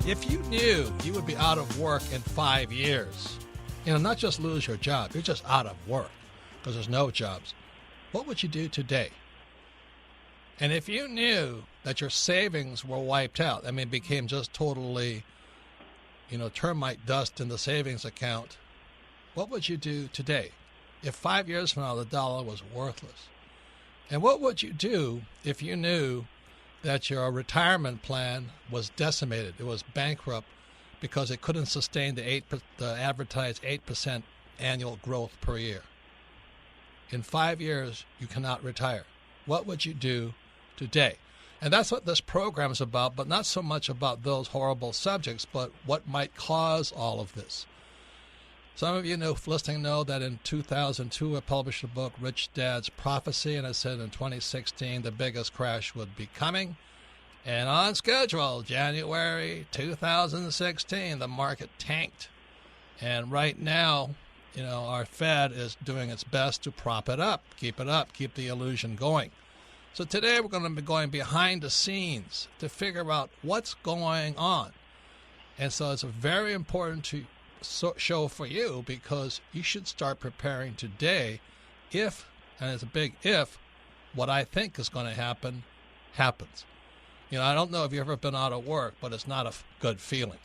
If you knew you would be out of work in 5 years, not just lose your job, you're just out of work because there's no jobs, what would you do today? And if you knew that your savings were wiped out, became just totally, termite dust in the savings account, what would you do today? If 5 years from now the dollar was worthless? And what would you do if you knew that your retirement plan was decimated? It was bankrupt because it couldn't sustain the advertised 8% annual growth per year. In 5 years, you cannot retire. What would you do today? And that's what this program is about, but not so much about those horrible subjects, but what might cause all of this. Some of you listening know that in 2002 I published a book, Rich Dad's Prophecy, and I said in 2016 the biggest crash would be coming. And on schedule, January 2016, the market tanked. And right now, our Fed is doing its best to prop it up, keep the illusion going. So today we're going to be going behind the scenes to figure out what's going on. And so it's very important show for you because you should start preparing today if, and it's a big if, what I think is going to happen happens. I don't know if you've ever been out of work, but it's not a good feeling.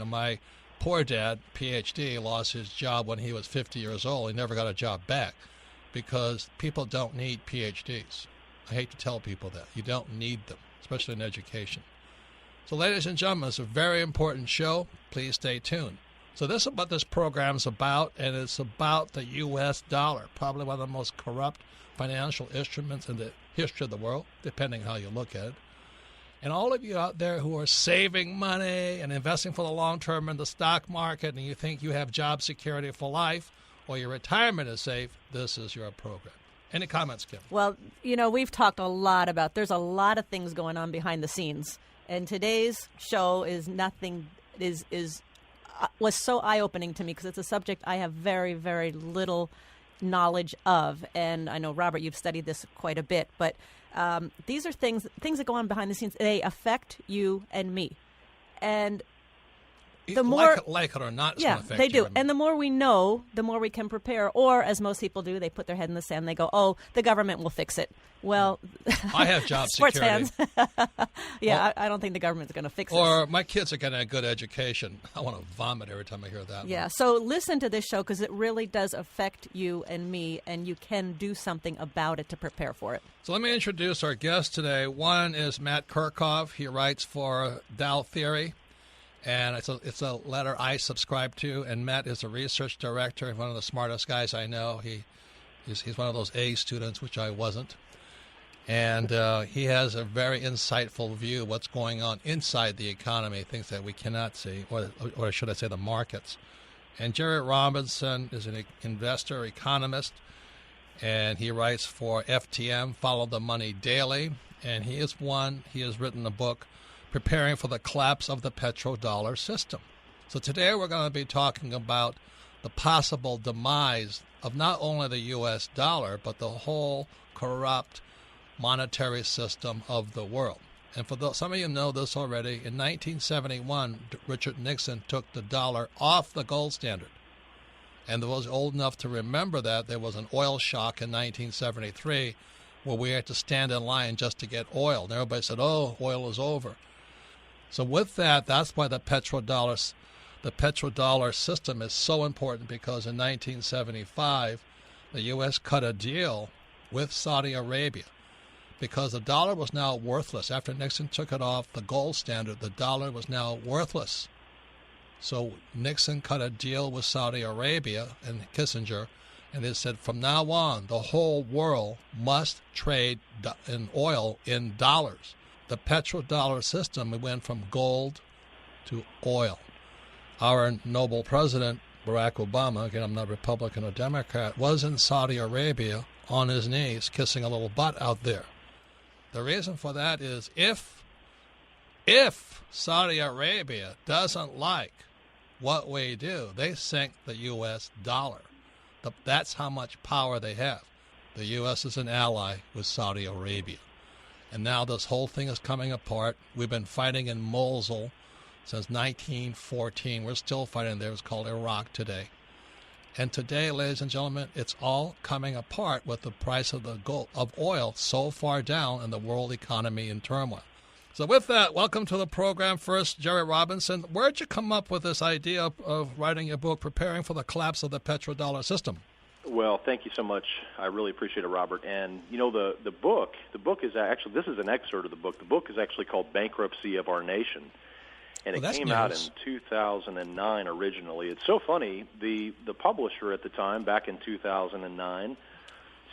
My poor dad, PhD, lost his job when he was 50 years old. He never got a job back because people don't need PhDs. I hate to tell people that. You don't need them, especially in education. So ladies and gentlemen, it's a very important show. Please stay tuned. So this is what this program's about, and it's about the U.S. dollar, probably one of the most corrupt financial instruments in the history of the world, depending how you look at it. And all of you out there who are saving money and investing for the long term in the stock market, and you think you have job security for life or your retirement is safe, this is your program. Any comments, Kim? Well, we've talked a lot about, there's a lot of things going on behind the scenes. And today's show was so eye-opening to me because it's a subject I have very, very little knowledge of. And I know, Robert, you've studied this quite a bit, but these are things that go on behind the scenes. They affect you and me. And the more like it or not, it's yeah, going to affect they do. you. And the more we know, the more we can prepare. Or, as most people do, they put their head in the sand. They go, "Oh, the government will fix it." Well, I have job sports security. fans. I don't think the government's going to fix it. Or my kids are getting a good education. I want to vomit every time I hear that. Yeah. So listen to this show because it really does affect you and me, and you can do something about it to prepare for it. So let me introduce our guests today. One is Matt Kirchhoff. He writes for Dow Theory. And it's a letter I subscribe to. And Matt is a research director, one of the smartest guys I know. He's one of those A students, which I wasn't. And he has a very insightful view of what's going on inside the economy, things that we cannot see, or should I say the markets. And Jerry Robinson is an investor, economist, and he writes for FTM, Follow the Money Daily. And he has written a book, Preparing for the Collapse of the Petrodollar System. So today we're going to be talking about the possible demise of not only the U.S. dollar, but the whole corrupt monetary system of the world. And some of you know this already, in 1971, Richard Nixon took the dollar off the gold standard. And those old enough to remember that, there was an oil shock in 1973 where we had to stand in line just to get oil. And everybody said, "Oh, oil is over." So with that, that's why the petrodollar system is so important, because in 1975, the U.S. cut a deal with Saudi Arabia because the dollar was now worthless. After Nixon took it off the gold standard, the dollar was now worthless. So Nixon cut a deal with Saudi Arabia and Kissinger, and they said from now on, the whole world must trade in oil in dollars. The petrodollar system, we went from gold to oil. Our noble president, Barack Obama, again, I'm not Republican or Democrat, was in Saudi Arabia on his knees, kissing a little butt out there. The reason for that is if Saudi Arabia doesn't like what we do, they sink the U.S. dollar. That's how much power they have. The U.S. is an ally with Saudi Arabia. And now this whole thing is coming apart. We've been fighting in Mosul since 1914. We're still fighting there. It's called Iraq today. And today, ladies and gentlemen, it's all coming apart with the price of of oil so far down and the world economy in turmoil. So with that, welcome to the program. First, Jerry Robinson, where'd you come up with this idea of writing a book, Preparing for the Collapse of the Petrodollar System? Well, thank you so much. I really appreciate it, Robert. And, you know, the book is actually, this is an excerpt of the book. The book is actually called Bankruptcy of Our Nation. And it came out in 2009 originally. It's so funny, the publisher at the time, back in 2009,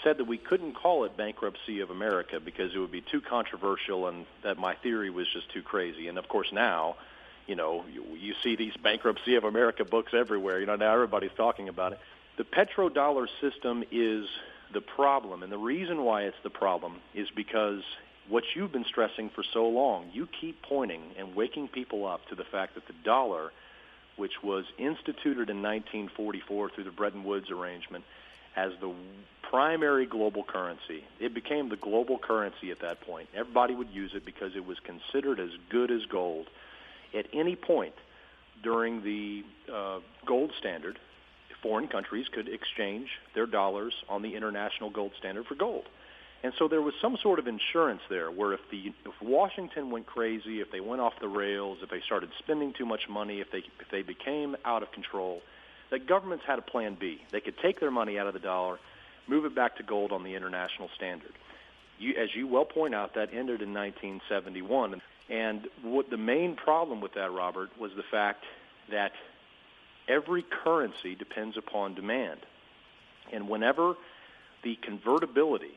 said that we couldn't call it Bankruptcy of America because it would be too controversial and that my theory was just too crazy. And, of course, now, you know, you see these Bankruptcy of America books everywhere. You know, now everybody's talking about it. The petrodollar system is the problem, and the reason why it's the problem is because what you've been stressing for so long, you keep pointing and waking people up to the fact that the dollar, which was instituted in 1944 through the Bretton Woods arrangement as the primary global currency, it became the global currency at that point. Everybody would use it because it was considered as good as gold. At any point during the gold standard, foreign countries could exchange their dollars on the international gold standard for gold. And so there was some sort of insurance there where if Washington went crazy, if they went off the rails, if they started spending too much money, if they became out of control, that governments had a plan B. They could take their money out of the dollar, move it back to gold on the international standard. As you well point out, that ended in 1971. And what the main problem with that, Robert, was the fact that every currency depends upon demand. And whenever the convertibility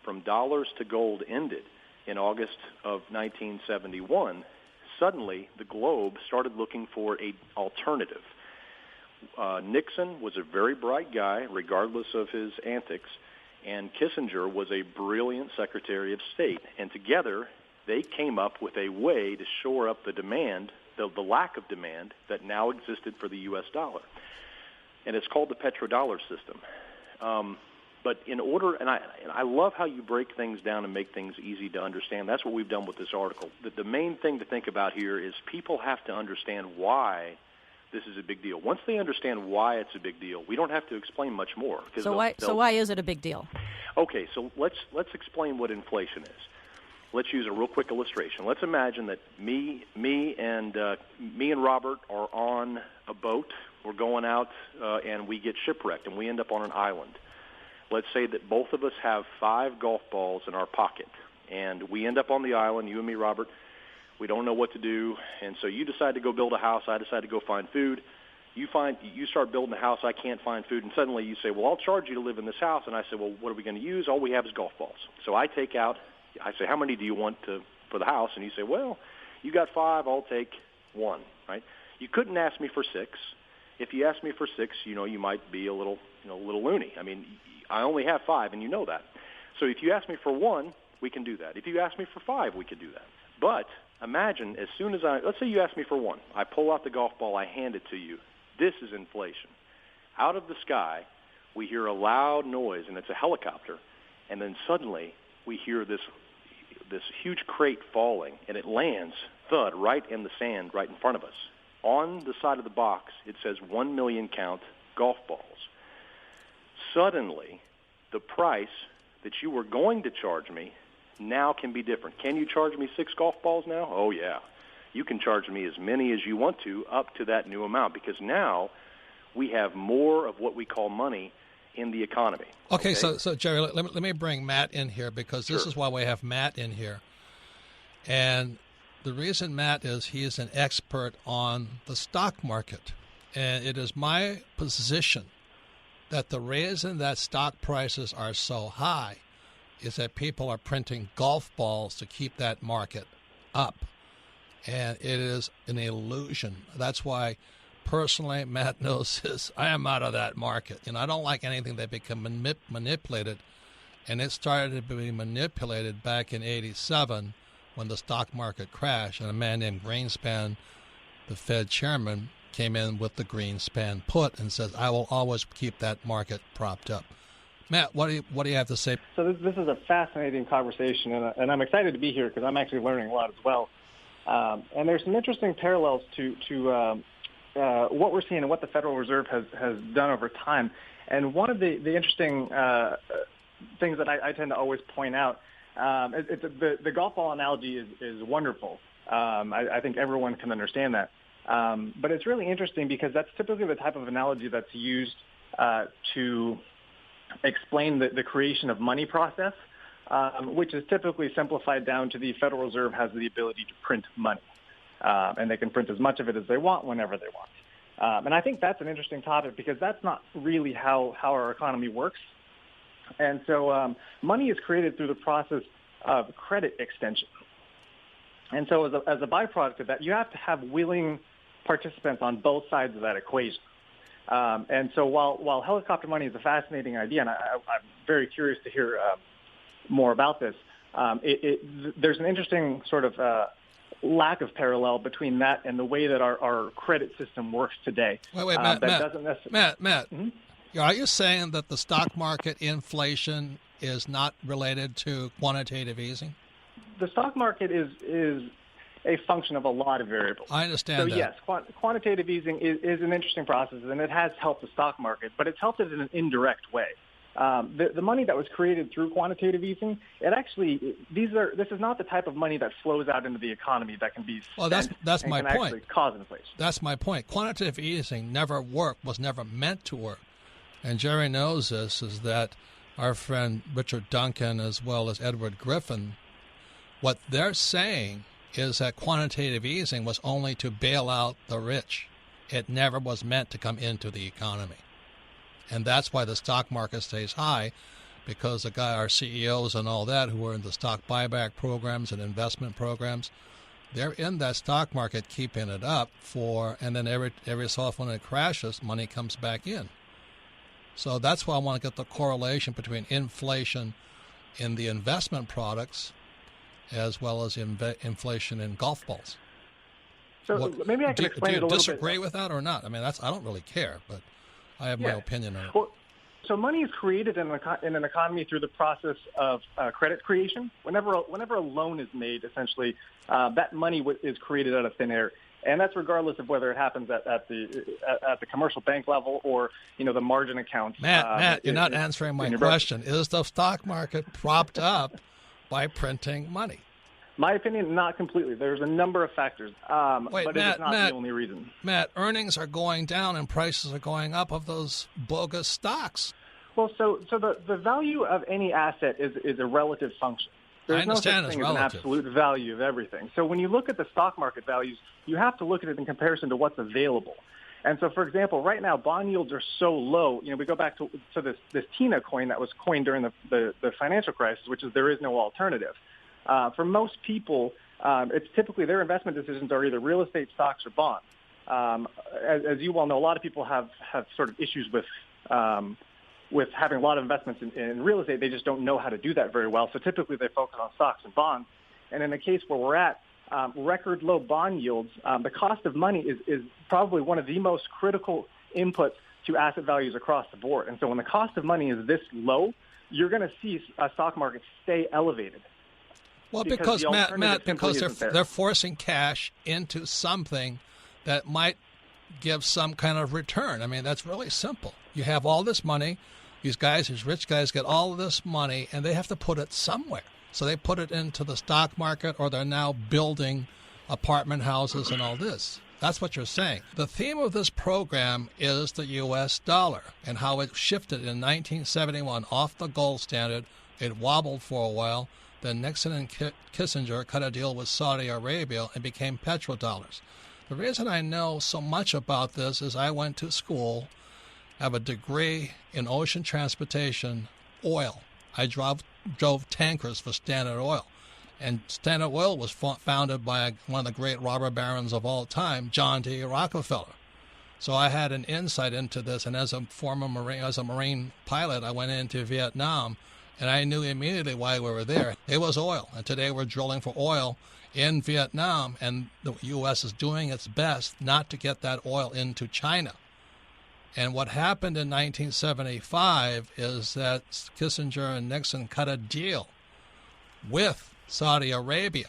from dollars to gold ended in August of 1971, suddenly the globe started looking for an alternative. Nixon was a very bright guy, regardless of his antics, and Kissinger was a brilliant Secretary of State. And together, they came up with a way to shore up the demand, the lack of demand that now existed for the U.S. dollar. And it's called the petrodollar system. But in order, and I love how you break things down and make things easy to understand. That's what we've done with this article. The main thing to think about here is people have to understand why this is a big deal. Once they understand why it's a big deal, we don't have to explain much more. So why is it a big deal? Okay, so let's explain what inflation is. Let's use a real quick illustration. Let's imagine that me and Robert are on a boat. We're going out and we get shipwrecked and we end up on an island. Let's say that both of us have 5 golf balls in our pocket, and we end up on the island, you and me, Robert. We don't know what to do, and so you decide to go build a house. I decide to go find food. You start building a house. I can't find food, and suddenly you say, well, I'll charge you to live in this house. And I say, well, what are we going to use? All we have is golf balls. So I say, how many do you want for the house? And you say, well, you got 5. I'll take 1, right? You couldn't ask me for 6. If you asked me for 6, you might be a little loony. I mean, I only have 5, and you know that. So if you ask me for 1, we can do that. If you ask me for 5, we can do that. But imagine as soon as let's say you ask me for 1, I pull out the golf ball, I hand it to you. This is inflation. Out of the sky, we hear a loud noise, and it's a helicopter, and then suddenly we hear this huge crate falling, and it lands, thud, right in the sand right in front of us. On the side of the box, it says 1 million count golf balls. Suddenly, the price that you were going to charge me now can be different. Can you charge me 6 golf balls now? Oh, yeah. You can charge me as many as you want to up to that new amount because now we have more of what we call money in the economy. Okay? So Jerry, let me bring Matt in here because this is why we have Matt in here. And the reason Matt is he is an expert on the stock market. And it is my position that the reason that stock prices are so high is that people are printing golf balls to keep that market up. And it is an illusion. That's why, personally, Matt knows this. I am out of that market. I don't like anything that become manipulated. And it started to be manipulated back in 87 when the stock market crashed. And a man named Greenspan, the Fed chairman, came in with the Greenspan put and says, I will always keep that market propped up. Matt, what do you have to say? So this is a fascinating conversation, and I'm excited to be here because I'm actually learning a lot as well. And there's some interesting parallels to what we're seeing and what the Federal Reserve has done over time. And one of the interesting things that I tend to always point out, the golf ball analogy is wonderful. I think everyone can understand that. But it's really interesting because that's typically the type of analogy that's used to explain the creation of money process, which is typically simplified down to the Federal Reserve has the ability to print money. And they can print as much of it as they want whenever they want. And I think that's an interesting topic because that's not really how our economy works. And so money is created through the process of credit extension. And so as a byproduct of that, you have to have willing participants on both sides of that equation. And so while helicopter money is a fascinating idea, and I'm very curious to hear more about this, there's an interesting sort of lack of parallel between that and the way that our credit system works today. Wait, Matt, Matt, mm-hmm. Are you saying that the stock market inflation is not related to quantitative easing? The stock market is a function of a lot of variables. I understand that. So yes, quantitative easing is an interesting process, and it has helped the stock market, but it's helped it in an indirect way. The money that was created through quantitative easing, this is not the type of money that flows out into the economy that can be spent that's my point. Actually cause inflation. That's my point. Quantitative easing never worked, was never meant to work. And Jerry knows this, is that our friend Richard Duncan as well as Edward Griffin, what they're saying is that quantitative easing was only to bail out the rich. It never was meant to come into the economy. And that's why the stock market stays high, because our CEOs and all that who are in the stock buyback programs and investment programs, they're in that stock market keeping it up and then every so often when it crashes, money comes back in. So that's why I want to get the correlation between inflation in the investment products as well as inflation in golf balls. So maybe I can explain it a little bit. Do you disagree with that or not? I mean, I don't really care, but I have my opinion on it. Well, so money is created in an economy through the process of credit creation. Whenever a loan is made, essentially, that money is created out of thin air. And that's regardless of whether it happens at the commercial bank level or the margin accounts. Matt, you're not answering my question. Is the stock market propped up by printing money? My opinion, not completely. There's a number of factors, but Matt, it's not the only reason. Matt, earnings are going down and prices are going up of those bogus stocks. Well, so the value of any asset is a relative function. There's no such thing as an absolute value of everything. So when you look at the stock market values, you have to look at it in comparison to what's available. And so, for example, right now bond yields are so low. We go back to this TINA coin that was coined during the financial crisis, which is there is no alternative. For most people, it's typically their investment decisions are either real estate, stocks, or bonds. As you well know, a lot of people have sort of issues with having a lot of investments in real estate. They just don't know how to do that very well. So typically they focus on stocks and bonds. And in the case where we're at, record low bond yields, the cost of money is probably one of the most critical inputs to asset values across the board. And so when the cost of money is this low, you're going to see a stock market stay elevated. Well, because Matt, because they're forcing cash into something that might give some kind of return. I mean, that's really simple. You have all this money. These rich guys get all of this money, and they have to put it somewhere. So they put it into the stock market, or they're now building apartment houses and all this. That's what you're saying. The theme of this program is the U.S. dollar and how it shifted in 1971 off the gold standard. It wobbled for a while. Then Nixon and Kissinger cut a deal with Saudi Arabia and became petrodollars. The reason I know so much about this is I went to school, have a degree in ocean transportation, oil. I drove tankers for Standard Oil. And Standard Oil was founded by one of the great robber barons of all time, John D. Rockefeller. So I had an insight into this, and as a Marine pilot, I went into Vietnam, and I knew immediately why we were there. It was oil, and today we're drilling for oil in Vietnam, and the U.S. is doing its best not to get that oil into China. And what happened in 1975 is that Kissinger and Nixon cut a deal with Saudi Arabia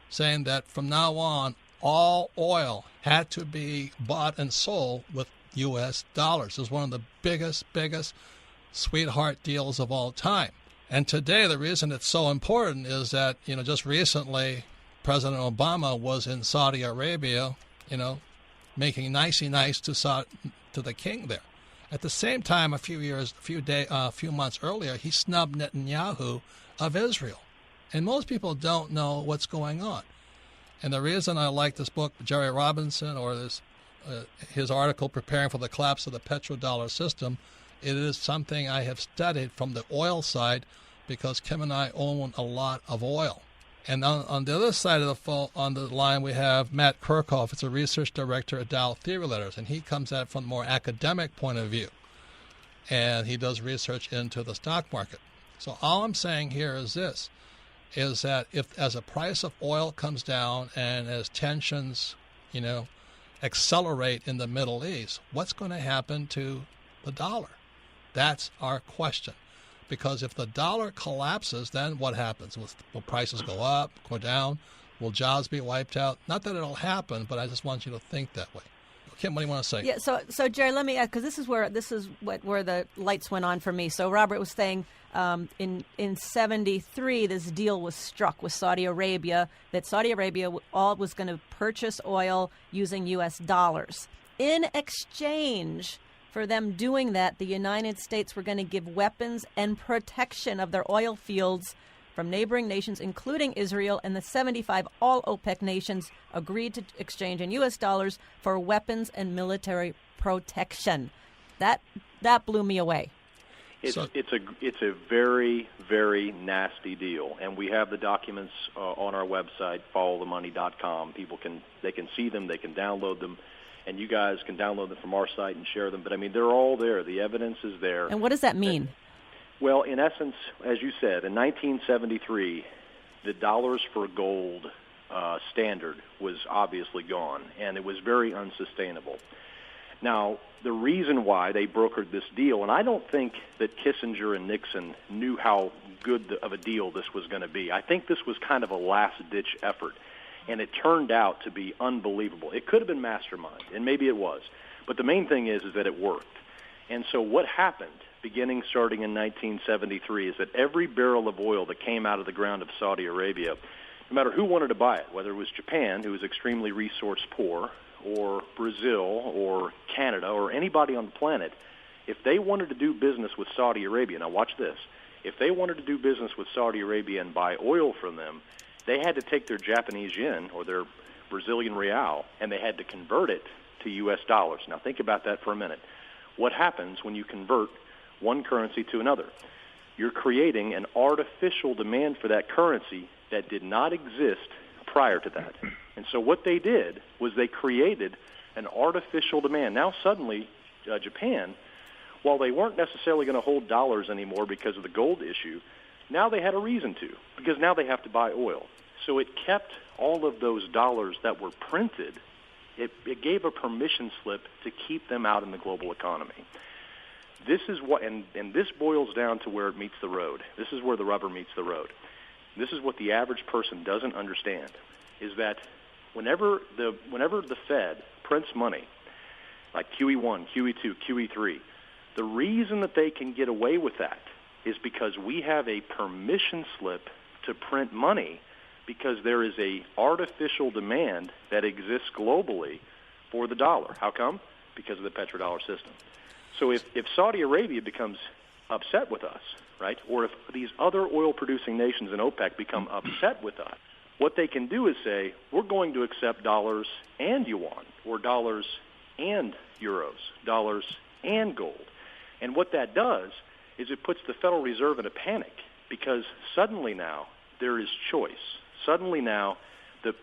saying that from now on, all oil had to be bought and sold with U.S. dollars. It was one of the biggest sweetheart deals of all time. And today, the reason it's so important is that, just recently, President Obama was in Saudi Arabia, making nicey nice to the king there. At the same time, a few months earlier, he snubbed Netanyahu of Israel. And most people don't know what's going on. And the reason I like this book, Jerry Robinson, or his article, Preparing for the Collapse of the Petrodollar System, it is something I have studied from the oil side because Kim and I own a lot of oil. And on the other side of on the line, we have Matt Kirchhoff. It's a research director at Dow Theory Letters, and he comes at it from a more academic point of view. And he does research into the stock market. So all I'm saying here is this, is that as the price of oil comes down and as tensions, accelerate in the Middle East, what's going to happen to the dollar? That's our question. Because if the dollar collapses, then what happens? Will prices go up, go down? Will jobs be wiped out? Not that it'll happen, but I just want you to think that way. Kim, what do you want to say? Yeah, so Jerry, let me add, because this is where the lights went on for me. So Robert was saying in 73, this deal was struck with Saudi Arabia, that Saudi Arabia all was going to purchase oil using U.S. dollars. In exchange for them doing that, the United States were going to give weapons and protection of their oil fields from neighboring nations, including Israel, and the 75 all OPEC nations agreed to exchange in U.S. dollars for weapons and military protection. That blew me away. It's a very, very nasty deal, and we have the documents on our website, followthemoney.com. People can see them, they can download them. And you guys can download them from our site and share them. But, they're all there. The evidence is there. And what does that mean? Well, in essence, as you said, in 1973, the dollars for gold standard was obviously gone, and it was very unsustainable. Now, the reason why they brokered this deal, and I don't think that Kissinger and Nixon knew how good of a deal this was going to be. I think this was kind of a last-ditch effort. And it turned out to be unbelievable. It could have been mastermind, and maybe it was. But the main thing is that it worked. And so what happened, starting in 1973, is that every barrel of oil that came out of the ground of Saudi Arabia, no matter who wanted to buy it, whether it was Japan, who was extremely resource poor, or Brazil, or Canada, or anybody on the planet, if they wanted to do business with Saudi Arabia, now watch this, if they wanted to do business with Saudi Arabia and buy oil from them, they had to take their Japanese yen or their Brazilian real, and they had to convert it to U.S. dollars. Now, think about that for a minute. What happens when you convert one currency to another? You're creating an artificial demand for that currency that did not exist prior to that. And so what they did was they created an artificial demand. Now, suddenly, Japan, while they weren't necessarily going to hold dollars anymore because of the gold issue, now they had a reason to, because now they have to buy oil. So it kept all of those dollars that were printed. It gave a permission slip to keep them out in the global economy. This is what, and this boils down to where it meets the road. This is where the rubber meets the road. This is what the average person doesn't understand, is that whenever the Fed prints money, like QE1, QE2, QE3, the reason that they can get away with that is because we have a permission slip to print money, because there is a artificial demand that exists globally for the dollar. How come? Because of the petrodollar system. So if Saudi Arabia becomes upset with us, right, or if these other oil-producing nations in OPEC become upset with us, what they can do is say, we're going to accept dollars and yuan, or dollars and euros, dollars and gold. And what that does is it puts the Federal Reserve in a panic, because suddenly now there is choice. Suddenly now the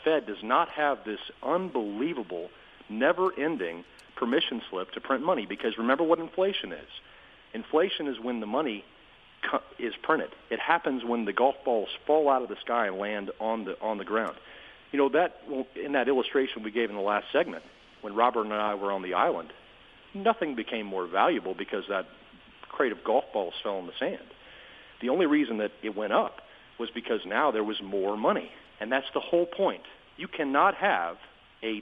Fed does not have this unbelievable, never-ending permission slip to print money, because remember what inflation is. Inflation is when the money is printed. It happens when the golf balls fall out of the sky and land on the ground. That in that illustration we gave in the last segment, when Robert and I were on the island, nothing became more valuable because that crate of golf balls fell in the sand. The only reason that it went up was because now there was more money. And that's the whole point. You cannot have a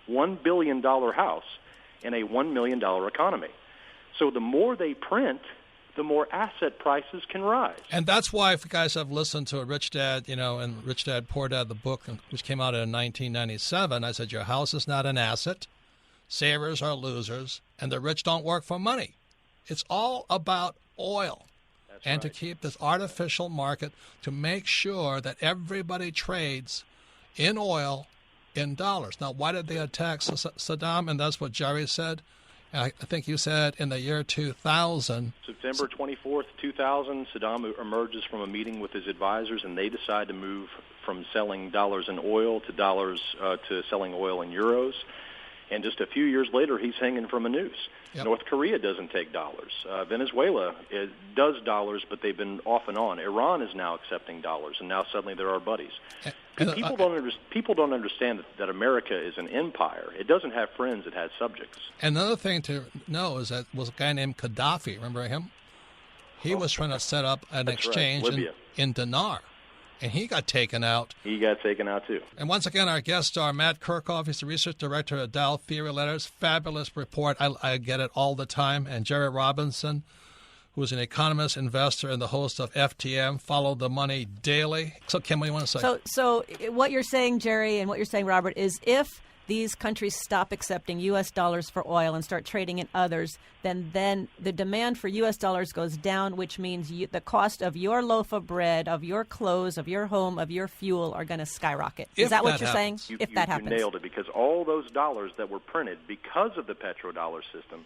$1 billion house in a $1 million economy. So the more they print, the more asset prices can rise. And that's why, if you guys have listened to Rich Dad, and Rich Dad, Poor Dad, the book, which came out in 1997, I said your house is not an asset, savers are losers, and the rich don't work for money. It's all about oil. That's and right. To keep this artificial market, to make sure that everybody trades in oil in dollars. Now, why did they attack Saddam? And that's what Jerry said. I think you said in the year 2000. September 24th, 2000, Saddam emerges from a meeting with his advisors, and they decide to move from selling dollars in oil to to selling oil in euros. And just a few years later, he's hanging from a noose. Yep. North Korea doesn't take dollars. Venezuela does dollars, but they've been off and on. Iran is now accepting dollars, and now suddenly they're our buddies. People don't understand that America is an empire. It doesn't have friends; it has subjects. Another thing to know is that was a guy named Gaddafi. Remember him? He was trying to set up an exchange in dinar, and he got taken out. He got taken out too. And once again, our guest star, Matt Kirchhoff. He's the research director at Dow Theory Letters. Fabulous report. I get it all the time. And Jerry Robinson, who's an economist, investor, and the host of FTM, Follow the Money Daily. So, Kim, what do you want to say? So what you're saying, Jerry, and what you're saying, Robert, is if these countries stop accepting U.S. dollars for oil and start trading in others, then the demand for U.S. dollars goes down, which means the cost of your loaf of bread, of your clothes, of your home, of your fuel are going to skyrocket. Is that what you're saying? If that happens. You nailed it, because all those dollars that were printed because of the petrodollar system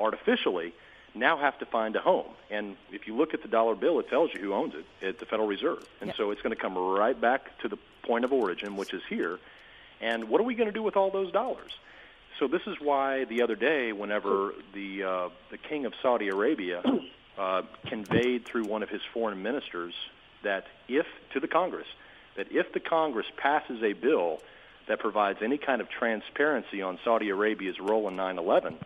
artificially now have to find a home. And if you look at the dollar bill, it tells you who owns it. It's the Federal Reserve. And so it's going to come right back to the point of origin, which is here. And what are we going to do with all those dollars? So this is why the other day, whenever the king of Saudi Arabia conveyed through one of his foreign ministers to the Congress, that if the Congress passes a bill that provides any kind of transparency on Saudi Arabia's role in 9/11,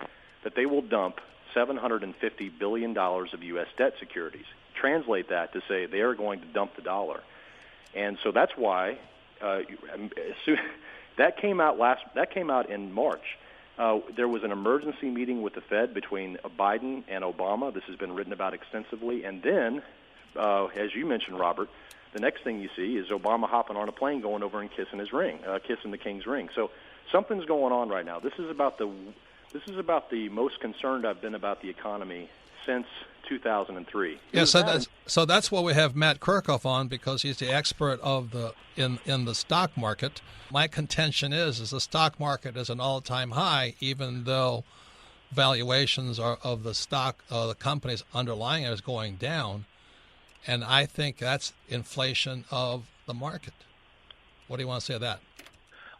that they will dump $750 billion of U.S. debt securities. Translate that to say they are going to dump the dollar. And so that's why that came out in March. There was an emergency meeting with the Fed between Biden and Obama. This has been written about extensively. And then, as you mentioned, Robert, the next thing you see is Obama hopping on a plane, going over and kissing the king's ring. So something's going on right now. This is about the most concerned I've been about the economy since 2003. Yeah, so that's why we have Matt Kirchhoff on, because he's the expert of in the stock market. My contention is the stock market is an all-time high, even though valuations of the companies underlying it is going down, and I think that's inflation of the market. What do you want to say to that?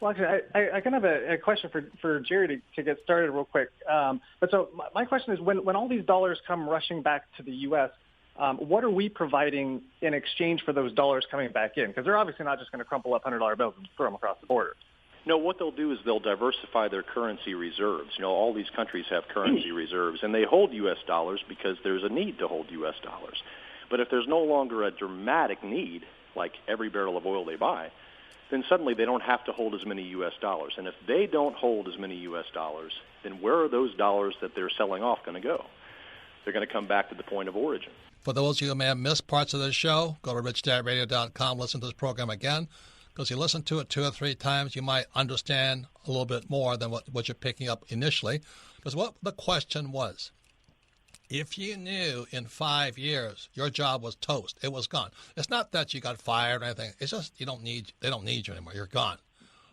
Well, actually, I kind of have a question for Jerry to get started real quick. But so my question is, when all these dollars come rushing back to the U.S., what are we providing in exchange for those dollars coming back in? Because they're obviously not just going to crumple up $100 bills and throw them across the border. No, what they'll do is they'll diversify their currency reserves. All these countries have currency reserves, and they hold U.S. dollars because there's a need to hold U.S. dollars. But if there's no longer a dramatic need, like every barrel of oil they buy, then suddenly they don't have to hold as many U.S. dollars. And if they don't hold as many U.S. dollars, then where are those dollars that they're selling off going to go? They're going to come back to the point of origin. For those of you who may have missed parts of this show, go to RichDadRadio.com, listen to this program again, because you listen to it 2 or 3 times, you might understand a little bit more than what you're picking up initially. Because what the question was, if you knew in 5 years your job was toast, it was gone. It's not that you got fired or anything. It's just they don't need you anymore. You're gone.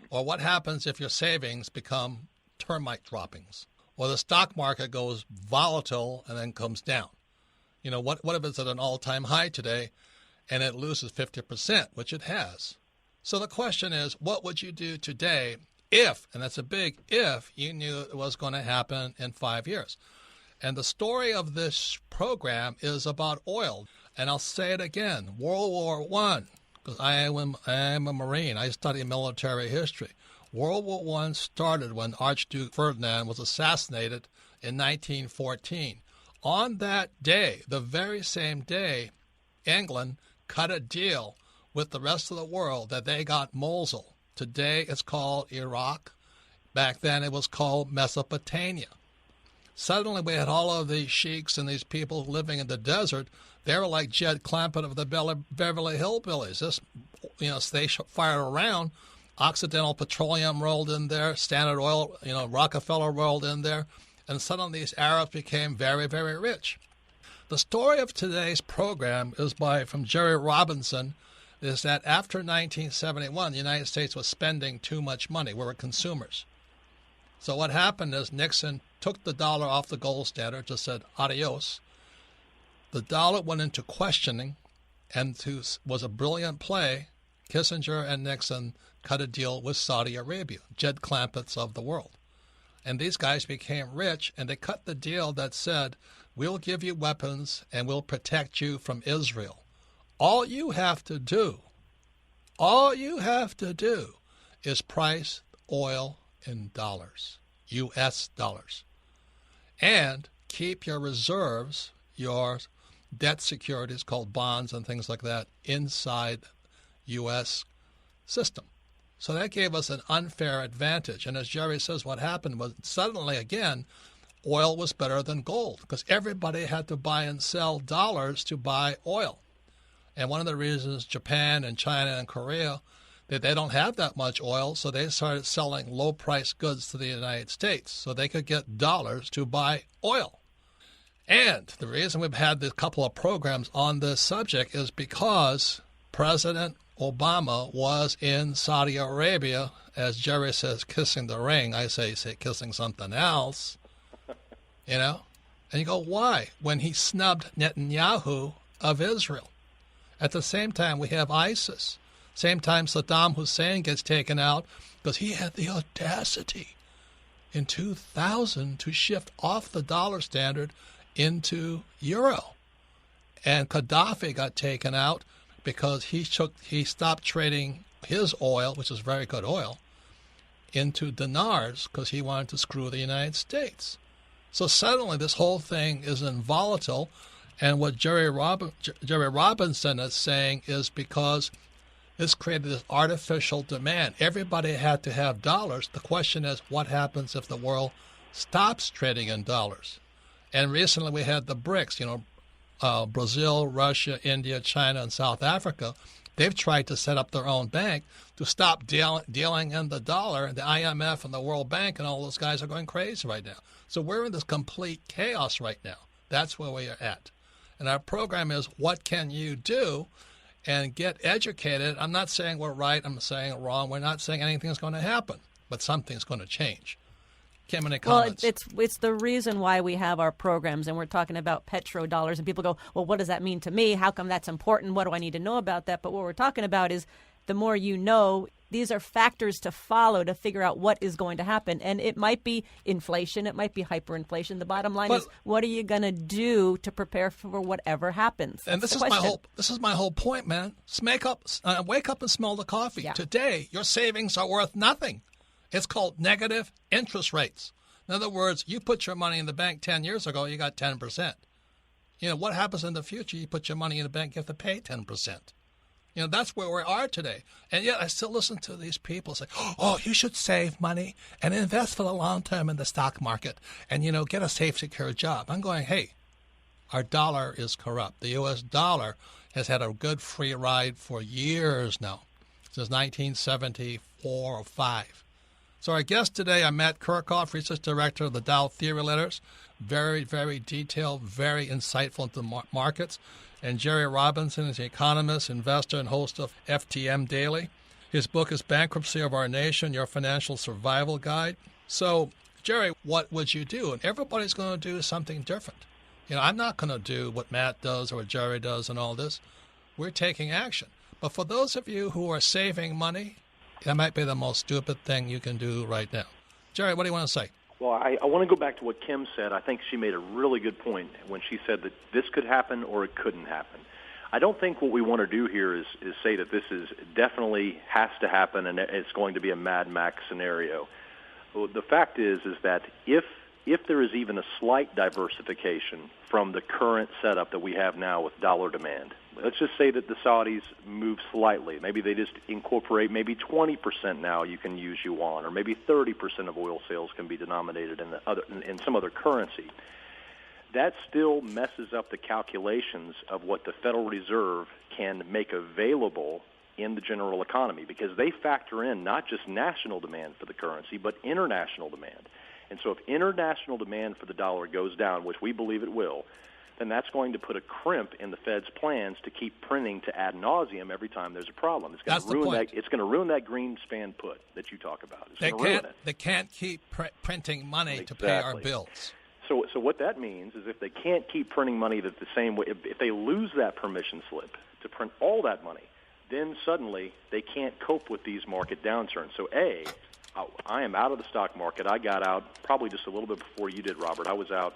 Or what happens if your savings become termite droppings? Or the stock market goes volatile and then comes down. What if it's at an all-time high today and it loses 50%, which it has? So the question is, what would you do today if, and that's a big if, you knew it was going to happen in 5 years? And the story of this program is about oil. And I'll say it again, World War I, because I am a Marine. I study military history. World War I started when Archduke Ferdinand was assassinated in 1914. On that day, the very same day, England cut a deal with the rest of the world that they got Mosul. Today it's called Iraq. Back then it was called Mesopotamia. Suddenly we had all of these sheiks and these people living in the desert. They were like Jed Clampett of the Beverly Hillbillies. This, they fired around. Occidental Petroleum rolled in there. Standard Oil, Rockefeller rolled in there. And suddenly these Arabs became very, very rich. The story of today's program is from Jerry Robinson, is that after 1971, the United States was spending too much money. We were consumers. So what happened is Nixon took the dollar off the gold standard, just said adios. The dollar went into questioning and was a brilliant play. Kissinger and Nixon cut a deal with Saudi Arabia, Jed Clampetts of the world. And these guys became rich, and they cut the deal that said, we'll give you weapons and we'll protect you from Israel. All you have to do is price oil in dollars, U.S. dollars, and keep your reserves, your debt securities called bonds and things like that, inside U.S. system. So that gave us an unfair advantage. And as Jerry says, what happened was suddenly, again, oil was better than gold because everybody had to buy and sell dollars to buy oil. And one of the reasons Japan and China and Korea, they don't have that much oil, so they started selling low-priced goods to the United States so they could get dollars to buy oil. And the reason we've had a couple of programs on this subject is because President Obama was in Saudi Arabia, as Jerry says, kissing the ring. I say kissing something else, And you go, why? When he snubbed Netanyahu of Israel. At the same time, we have ISIS. Same time Saddam Hussein gets taken out because he had the audacity in 2000 to shift off the dollar standard into euro. And Gaddafi got taken out because he stopped trading his oil, which is very good oil, into dinars because he wanted to screw the United States. So suddenly this whole thing is volatile. And what Jerry Robinson is saying is because this created this artificial demand. Everybody had to have dollars. The question is, what happens if the world stops trading in dollars? And recently we had the BRICS, Brazil, Russia, India, China, and South Africa. They've tried to set up their own bank to stop dealing in the dollar. And the IMF and the World Bank and all those guys are going crazy right now. So we're in this complete chaos right now. That's where we are at. And our program is, what can you do? And get educated. I'm not saying we're right. I'm saying wrong. We're not saying anything's going to happen, but something's going to change. Kim, any comments? Well, it's the reason why we have our programs, and we're talking about petrodollars, and people go, well, what does that mean to me? How come that's important? What do I need to know about that? But what we're talking about is the more you know, these are factors to follow to figure out what is going to happen. And it might be inflation. It might be hyperinflation. The bottom line is, what are you going to do to prepare for whatever happens? And this is my whole point, man. Wake up and smell the coffee. Yeah. Today, your savings are worth nothing. It's called negative interest rates. In other words, you put your money in the bank 10 years ago, you got 10%. What happens in the future? You put your money in the bank, you have to pay 10%. That's where we are today. And yet I still listen to these people say, oh, you should save money and invest for the long term in the stock market and, get a safe, secure job. I'm going, hey, our dollar is corrupt. The U.S. dollar has had a good free ride for years now, since 1974 or 5. So our guest today, I'm Matt Kirchhoff, Research Director of the Dow Theory Letters. Very, very detailed, very insightful into markets. And Jerry Robinson is an economist, investor, and host of FTM Daily. His book is Bankruptcy of Our Nation, Your Financial Survival Guide. So, Jerry, what would you do? And everybody's going to do something different. I'm not going to do what Matt does or what Jerry does and all this. We're taking action. But for those of you who are saving money, that might be the most stupid thing you can do right now. Jerry, what do you want to say? Well, I want to go back to what Kim said. I think she made a really good point when she said that this could happen or it couldn't happen. I don't think what we want to do here is say that this is definitely has to happen and it's going to be a Mad Max scenario. The fact is that if there is even a slight diversification from the current setup that we have now with dollar demand, Let's just say that the Saudis move slightly. Maybe they just incorporate maybe 20% now you can use yuan, or maybe 30% of oil sales can be denominated in some other currency. That still messes up the calculations of what the Federal Reserve can make available in the general economy, because they factor in not just national demand for the currency, but international demand. And so if international demand for the dollar goes down, which we believe it will, then that's going to put a crimp in the Fed's plans to keep printing to ad nauseum every time there's a problem. It's going to ruin that. It's going to ruin that Greenspan put that you talk about. They can't keep printing money to pay our bills. So what that means is if they can't keep printing money the same way, if they lose that permission slip to print all that money, then suddenly they can't cope with these market downturns. So I am out of the stock market. I got out probably just a little bit before you did, Robert. I was out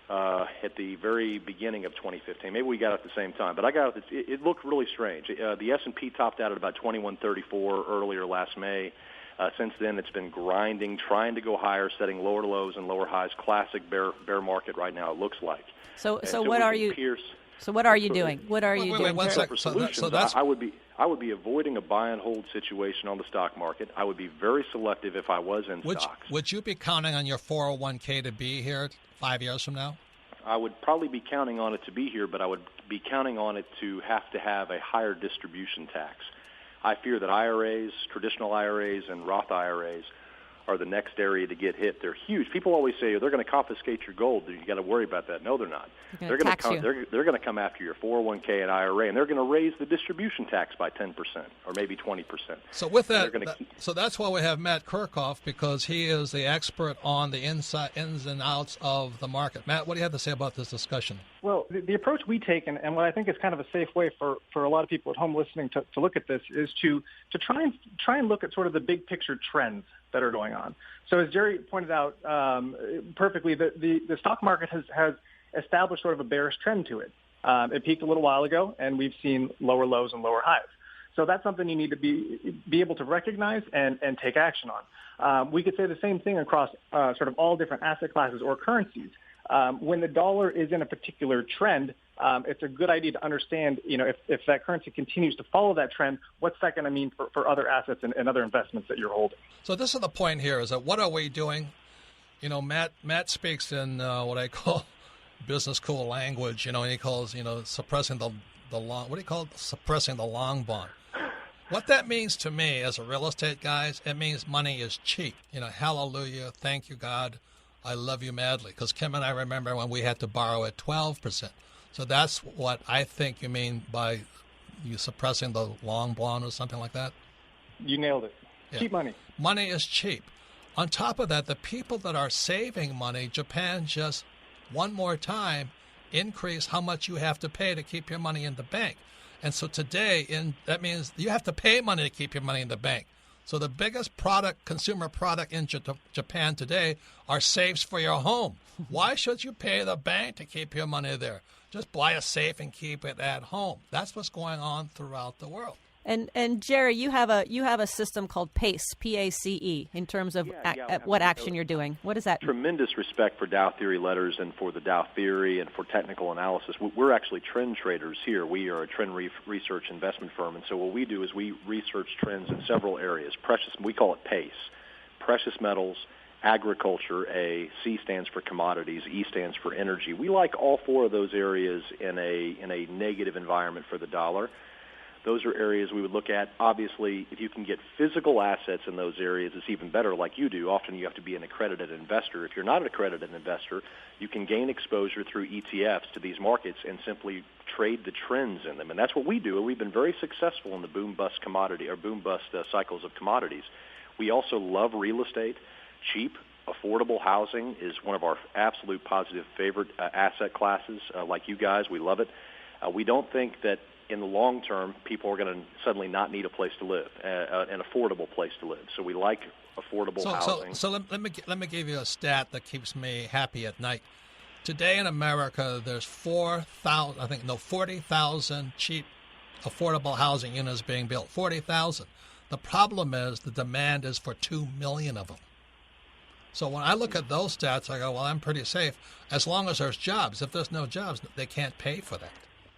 at the very beginning of 2015. Maybe we got out at the same time, but I got out. It looked really strange. The S&P topped out at about 2134 earlier last May. Since then, it's been grinding, trying to go higher, setting lower lows and lower highs. Classic bear market right now, it looks like. So what are you? So what are you doing? What are you doing? One second. I would be avoiding a buy and hold situation on the stock market. I would be very selective if I was in stocks. Would you be counting on your 401k to be here 5 years from now? I would probably be counting on it to be here, but I would be counting on it to have a higher distribution tax. I fear that IRAs, traditional IRAs, and Roth IRAs are the next area to get hit. They're huge. People always say they're going to confiscate your gold. You got to worry about that. No, they're not. They're going to come after your 401k and IRA, and they're going to raise the distribution tax by 10% or maybe 20%. So with that, so that's why we have Matt Kirchhoff, because he is the expert on the ins and outs of the market. Matt, what do you have to say about this discussion? Well, the approach we take, and what I think is kind of a safe way for a lot of people at home listening to look at this, is to try and look at sort of the big picture trends that are going on. So as Jerry pointed out perfectly, the stock market has established sort of a bearish trend to it. It peaked a little while ago, and we've seen lower lows and lower highs. So that's something you need to be able to recognize and take action on. We could say the same thing across sort of all different asset classes or currencies. When the dollar is in a particular trend, it's a good idea to understand, if that currency continues to follow that trend, what's that going to mean for other assets and other investments that you're holding? So this is the point here, is that what are we doing? Matt speaks in what I call business cool language, and he calls, suppressing the long, what do you call it? Suppressing the long bond. What that means to me as a real estate guy, it means money is cheap. Hallelujah, thank you, God. I love you madly, because Kim and I remember when we had to borrow at 12%. So that's what I think you mean by you suppressing the long bond or something like that. You nailed it. Yeah. Cheap money. Money is cheap. On top of that, the people that are saving money, Japan just one more time increased how much you have to pay to keep your money in the bank. And so today, that means you have to pay money to keep your money in the bank. So the biggest consumer product in Japan today are safes for your home. Why should you pay the bank to keep your money there? Just buy a safe and keep it at home. That's what's going on throughout the world. And Jerry, you have a system called PACE, P-A-C-E, in terms of what action you're doing. What is that? Tremendous respect for Dow theory letters and for the Dow theory and for technical analysis. We're actually trend traders here. We are a trend research investment firm, and so what we do is we research trends in several areas. We call it PACE, precious metals, agriculture, A, C stands for commodities, E stands for energy. We like all four of those areas in a negative environment for the dollar. Those are areas we would look at. Obviously, if you can get physical assets in those areas, it's even better, like you do. Often you have to be an accredited investor. If you're not an accredited investor, you can gain exposure through ETFs to these markets and simply trade the trends in them. And that's what we do, and we've been very successful in the boom-bust commodity or boom-bust cycles of commodities. We also love real estate. Cheap, affordable housing is one of our absolute positive favorite asset classes. Like you guys, we love it. We don't think that in the long term, people are going to suddenly not need a place to live, an affordable place to live. So we like affordable housing. So let me give you a stat that keeps me happy at night. Today in America, there's 40,000 cheap, affordable housing units being built. 40,000. The problem is the demand is for 2 million of them. So when I look at those stats, I go, well, I'm pretty safe as long as there's jobs. If there's no jobs, they can't pay for that.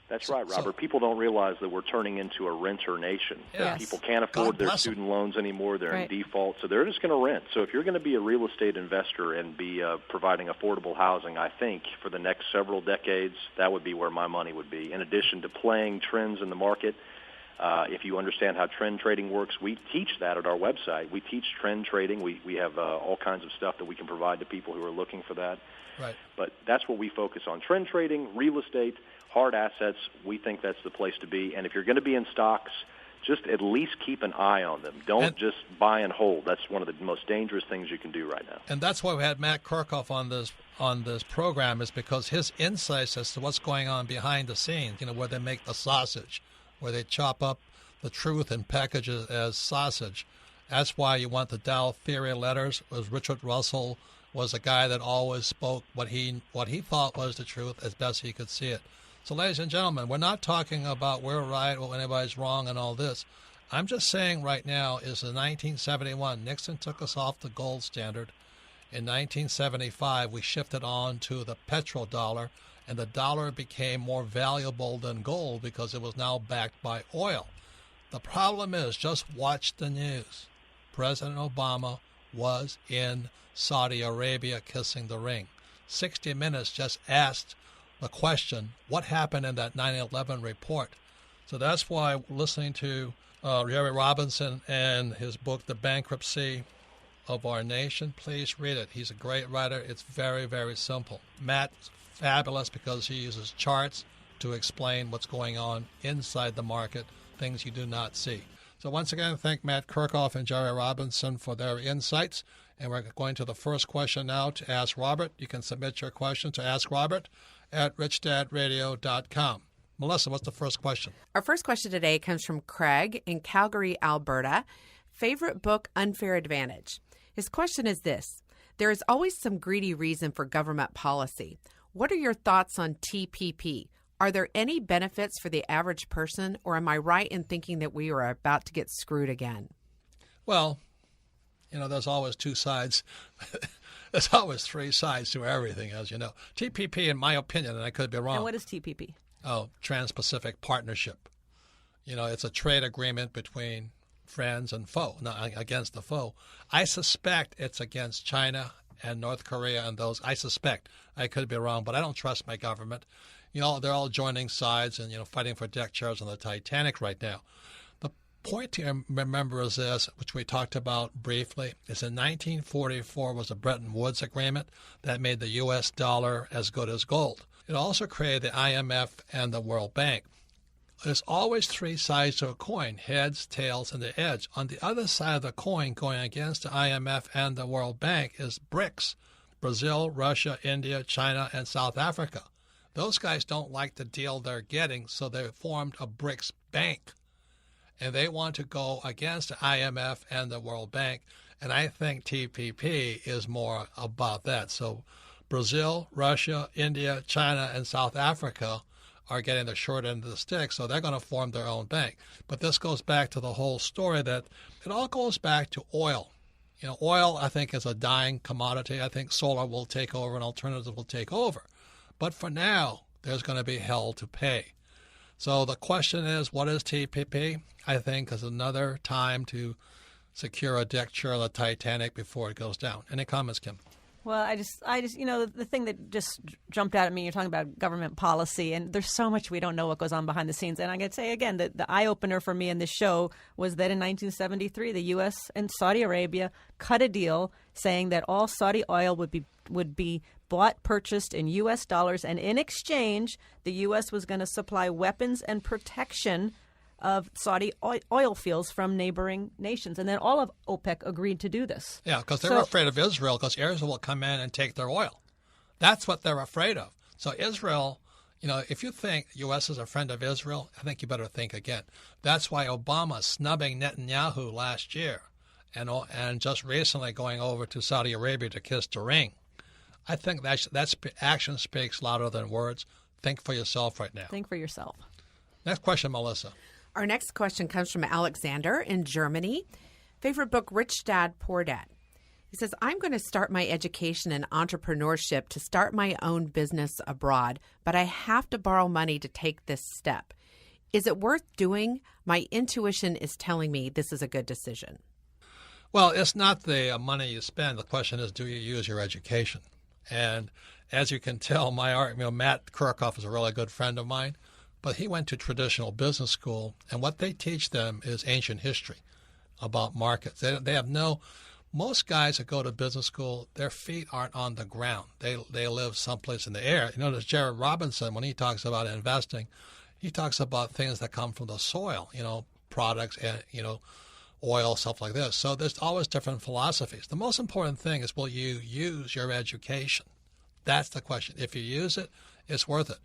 That's right, Robert. People don't realize that we're turning into a renter nation. Yes. People can't afford their student loans anymore. They're in default, so they're just going to rent. So if you're going to be a real estate investor and be providing affordable housing, I think for the next several decades, that would be where my money would be. In addition to playing trends in the market, if you understand how trend trading works, we teach that at our website. We teach trend trading. We have all kinds of stuff that we can provide to people who are looking for that. Right. But that's what we focus on: trend trading, real estate, hard assets. We think that's the place to be. And if you're going to be in stocks, just at least keep an eye on them. Don't just buy and hold. That's one of the most dangerous things you can do right now. And that's why we had Matt Kirchhoff on this program, is because his insights as to what's going on behind the scenes, where they make the sausage, where they chop up the truth and package it as sausage. That's why you want the Dow Theory letters. Was Richard Russell was a guy that always spoke what he thought was the truth as best he could see it. So, ladies and gentlemen, we're not talking about we're right or anybody's wrong and all this. I'm just saying right now is in 1971, Nixon took us off the gold standard. In 1975, we shifted on to the petrodollar, and the dollar became more valuable than gold because it was now backed by oil. The problem is, just watch the news. President Obama was in Saudi Arabia kissing the ring. 60 Minutes just asked the question, what happened in that 9/11 report? So that's why listening to Jerry Robinson and his book, The Bankruptcy of Our Nation, please read it. He's a great writer. It's very, very simple. Matt's fabulous because he uses charts to explain what's going on inside the market, things you do not see. So once again, thank Matt Kirchhoff and Jerry Robinson for their insights. And we're going to the first question now to Ask Robert. You can submit your question to Ask Robert at richdadradio.com. Melissa, what's the first question? Our first question today comes from Craig in Calgary, Alberta. Favorite book, Unfair Advantage. His question is this: there is always some greedy reason for government policy. What are your thoughts on TPP? Are there any benefits for the average person, or am I right in thinking that we are about to get screwed again? Well, there's always two sides. There's always three sides to everything, as you know. TPP, in my opinion, and I could be wrong. And what is TPP? Oh, Trans-Pacific Partnership. It's a trade agreement between friends and foe, not against the foe. I suspect it's against China and North Korea and those. I suspect. I could be wrong, but I don't trust my government. They're all joining sides and, fighting for deck chairs on the Titanic right now. The point to remember is this, which we talked about briefly, is in 1944 was the Bretton Woods Agreement that made the U.S. dollar as good as gold. It also created the IMF and the World Bank. There's always three sides to a coin: heads, tails, and the edge. On the other side of the coin, going against the IMF and the World Bank, is BRICS: Brazil, Russia, India, China, and South Africa. Those guys don't like the deal they're getting, so they formed a BRICS bank. And they want to go against the IMF and the World Bank. And I think TPP is more about that. So Brazil, Russia, India, China, and South Africa are getting the short end of the stick, so they're going to form their own bank. But this goes back to the whole story that it all goes back to oil. Oil, I think, is a dying commodity. I think solar will take over and alternatives will take over. But for now, there's going to be hell to pay. So the question is, what is TPP? I think is another time to secure a deck chair on the Titanic before it goes down. Any comments, Kim? Well, I just, the thing that just jumped out at me, you're talking about government policy, and there's so much we don't know what goes on behind the scenes. And I got to say again that the eye-opener for me in this show was that in 1973, the U.S. and Saudi Arabia cut a deal saying that all Saudi oil would be bought, purchased in U.S. dollars, and in exchange, the U.S. was going to supply weapons and protection of Saudi oil fields from neighboring nations. And then all of OPEC agreed to do this. Yeah, because they were afraid of Israel, because Israel will come in and take their oil. That's what they're afraid of. So Israel, if you think the U.S. is a friend of Israel, I think you better think again. That's why Obama snubbing Netanyahu last year and just recently going over to Saudi Arabia to kiss the ring. I think that's action speaks louder than words. Think for yourself right now. Think for yourself. Next question, Melissa. Our next question comes from Alexander in Germany. Favorite book, Rich Dad, Poor Dad. He says, I'm going to start my education in entrepreneurship to start my own business abroad, but I have to borrow money to take this step. Is it worth doing? My intuition is telling me this is a good decision. Well, it's not the money you spend. The question is, do you use your education? And as you can tell, Matt Kirchhoff is a really good friend of mine, but he went to traditional business school, and what they teach them is ancient history about markets. They have most guys that go to business school, their feet aren't on the ground. They live someplace in the air. You know, there's Jared Robinson, when he talks about investing, he talks about things that come from the soil, products, and, oil, stuff like this. So there's always different philosophies. The most important thing is, will you use your education? That's the question. If you use it, it's worth it.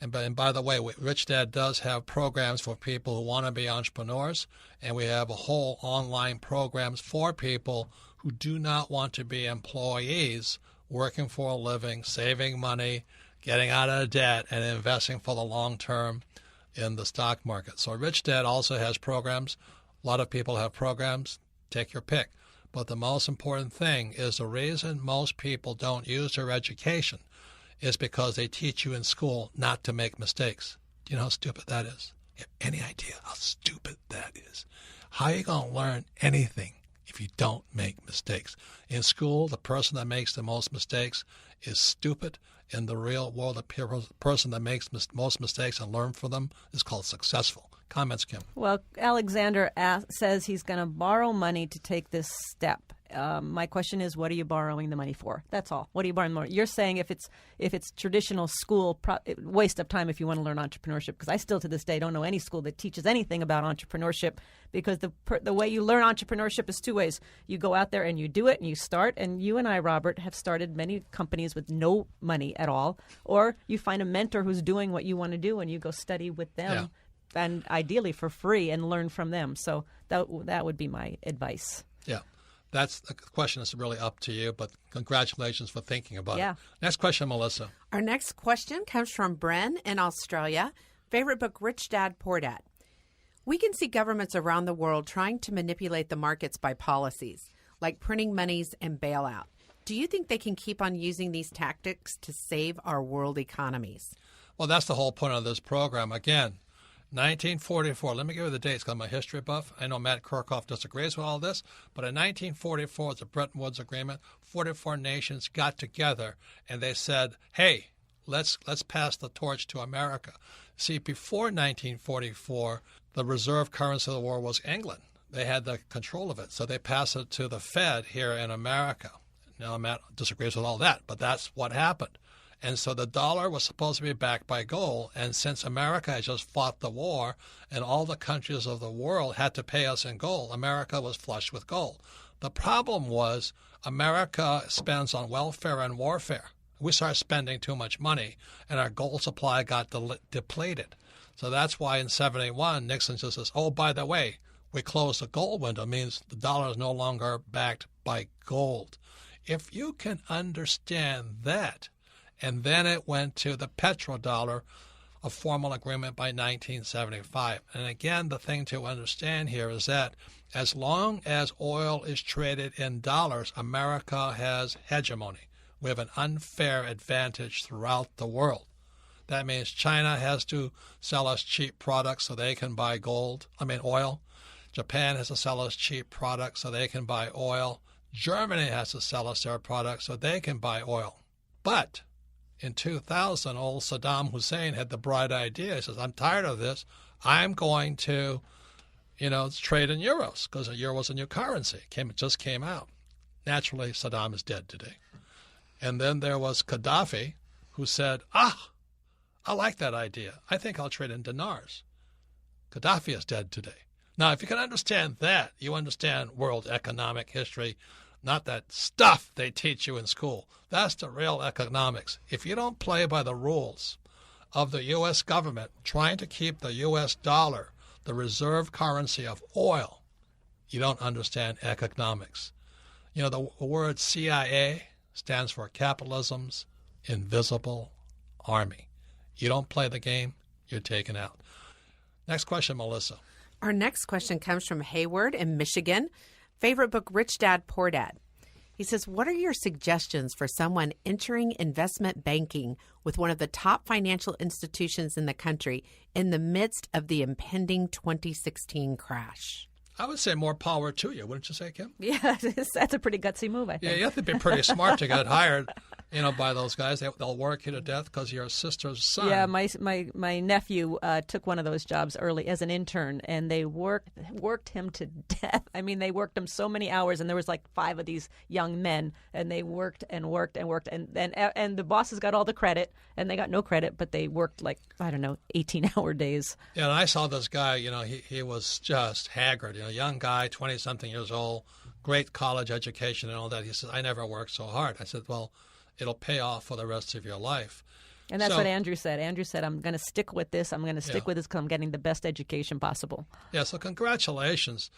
And by the way, Rich Dad does have programs for people who want to be entrepreneurs, and we have a whole online programs for people who do not want to be employees, working for a living, saving money, getting out of debt, and investing for the long term in the stock market. So Rich Dad also has programs. A lot of people have programs. Take your pick. But the most important thing is the reason most people don't use their education is because they teach you in school not to make mistakes. Do you know how stupid that is? You have any idea how stupid that is? How are you going to learn anything if you don't make mistakes? In school, the person that makes the most mistakes is stupid. In the real world, the person that makes most mistakes and learn from them is called successful. Comments, Kim? Well, Alexander says he's going to borrow money to take this step. My question is, what are you borrowing the money for? That's all. What are you borrowing the money? You're saying if it's traditional school, waste of time if you want to learn entrepreneurship, because I still to this day don't know any school that teaches anything about entrepreneurship, because the way you learn entrepreneurship is two ways. You go out there and you do it and you start, and you and I, Robert, have started many companies with no money at all, or you find a mentor who's doing what you want to do and you go study with them. Yeah. And ideally for free, and learn from them. So that would be my advice. Yeah. That's the question is really up to you, but congratulations for thinking about it. Next question, Melissa. Our next question comes from Bren in Australia. Favorite book, Rich Dad, Poor Dad. We can see governments around the world trying to manipulate the markets by policies, like printing monies and bailout. Do you think they can keep on using these tactics to save our world economies? Well, that's the whole point of this program. Again, 1944, let me give you the dates because I'm a history buff. I know Matt Kirchhoff disagrees with all this, but in 1944, the Bretton Woods Agreement, 44 nations got together and they said, hey, let's pass the torch to America. See, before 1944, the reserve currency of the world was England. They had the control of it, so they passed it to the Fed here in America. Now, Matt disagrees with all that, but that's what happened. And so the dollar was supposed to be backed by gold. And since America had just fought the war and all the countries of the world had to pay us in gold, America was flush with gold. The problem was America spends on welfare and warfare. We started spending too much money, and our gold supply got depleted. So that's why in 71, Nixon just says, oh, by the way, we closed the gold window. It means the dollar is no longer backed by gold. If you can understand that, and then it went to the petrodollar, a formal agreement by 1975. And again, the thing to understand here is that as long as oil is traded in dollars, America has hegemony. We have an unfair advantage throughout the world. That means China has to sell us cheap products so they can buy oil. Japan has to sell us cheap products so they can buy oil. Germany has to sell us their products so they can buy oil. But in 2000, old Saddam Hussein had the bright idea. He says, I'm tired of this. I'm going to, trade in euros because a euro is a new currency. It just came out. Naturally, Saddam is dead today. And then there was Gaddafi who said, I like that idea. I think I'll trade in dinars. Gaddafi is dead today. Now, if you can understand that, you understand world economic history, not that stuff they teach you in school. That's the real economics. If you don't play by the rules of the U.S. government trying to keep the U.S. dollar, the reserve currency of oil, you don't understand economics. The word CIA stands for Capitalism's Invisible Army. You don't play the game, you're taken out. Next question, Melissa. Our next question comes from Hayward in Michigan. Favorite book, Rich Dad, Poor Dad. He says, what are your suggestions for someone entering investment banking with one of the top financial institutions in the country in the midst of the impending 2016 crash? I would say more power to you, wouldn't you say, Kim? Yeah, that's a pretty gutsy move, I think. Yeah, you have to be pretty smart to get hired, by those guys. They'll work you to death because you're a sister's son. Yeah, my nephew took one of those jobs early as an intern, and they worked him to death. I mean, they worked him so many hours, and there was like 5 of these young men, and they worked and worked and worked, and the bosses got all the credit, and they got no credit, but they worked 18-hour days. Yeah, and I saw this guy. He was just haggard. Young guy, 20-something years old, great college education and all that. He said, I never worked so hard. I said, well, it'll pay off for the rest of your life. And that's what Andrew said. Andrew said, I'm going to stick with this. I'm going to stick with this because I'm getting the best education possible. Yeah, so congratulations.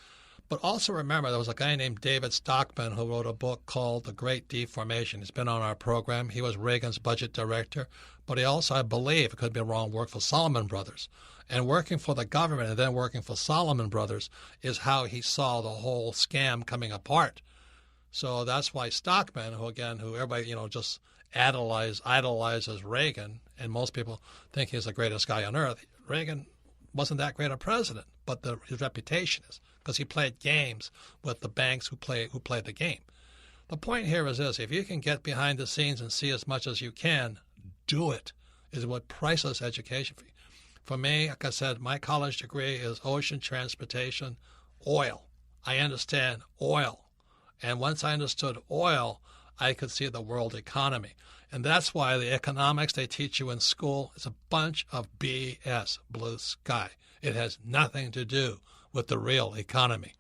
But also remember, there was a guy named David Stockman who wrote a book called The Great Deformation. He's been on our program. He was Reagan's budget director. But he also, I believe, it could be wrong, worked for Salomon Brothers. And working for the government and then working for Salomon Brothers is how he saw the whole scam coming apart. So that's why Stockman, who everybody, just idolizes Reagan, and most people think he's the greatest guy on earth. Reagan wasn't that great a president, but his reputation is because he played games with the banks who played the game. The point here is this: if you can get behind the scenes and see as much as you can, do it. Is what priceless education for you. For me, like I said, my college degree is ocean transportation, oil. I understand oil. And once I understood oil, I could see the world economy. And that's why the economics they teach you in school is a bunch of BS, blue sky. It has nothing to do with the real economy.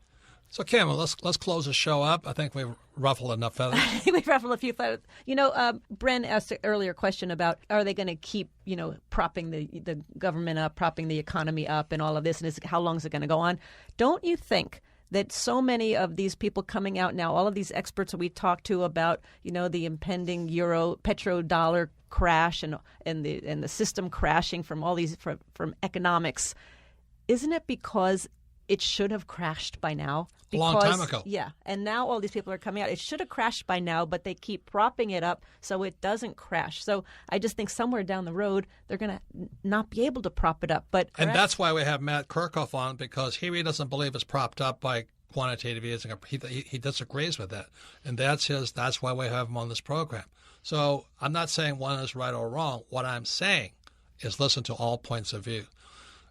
So, Kim, let's close the show up. I think we've ruffled enough feathers. We've ruffled a few feathers. Bren asked an earlier question about, are they going to keep, propping the government up, propping the economy up and all of this, and how long is it going to go on? Don't you think that so many of these people coming out now, all of these experts that we talked to about, the impending petrodollar crash and the system crashing from all these from economics, isn't it because it should have crashed by now? Because, a long time ago. Yeah. And now all these people are coming out. It should have crashed by now, but they keep propping it up so it doesn't crash. So I just think somewhere down the road, they're going to not be able to prop it up. And that's why we have Matt Kirchhoff on, because he really doesn't believe it's propped up by quantitative easing. He disagrees with that. And that's why we have him on this program. So I'm not saying one is right or wrong. What I'm saying is listen to all points of view.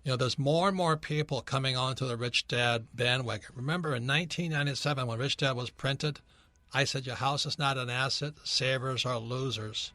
There's more and more people coming onto the Rich Dad bandwagon. Remember in 1997 when Rich Dad was printed, I said your house is not an asset, savers are losers.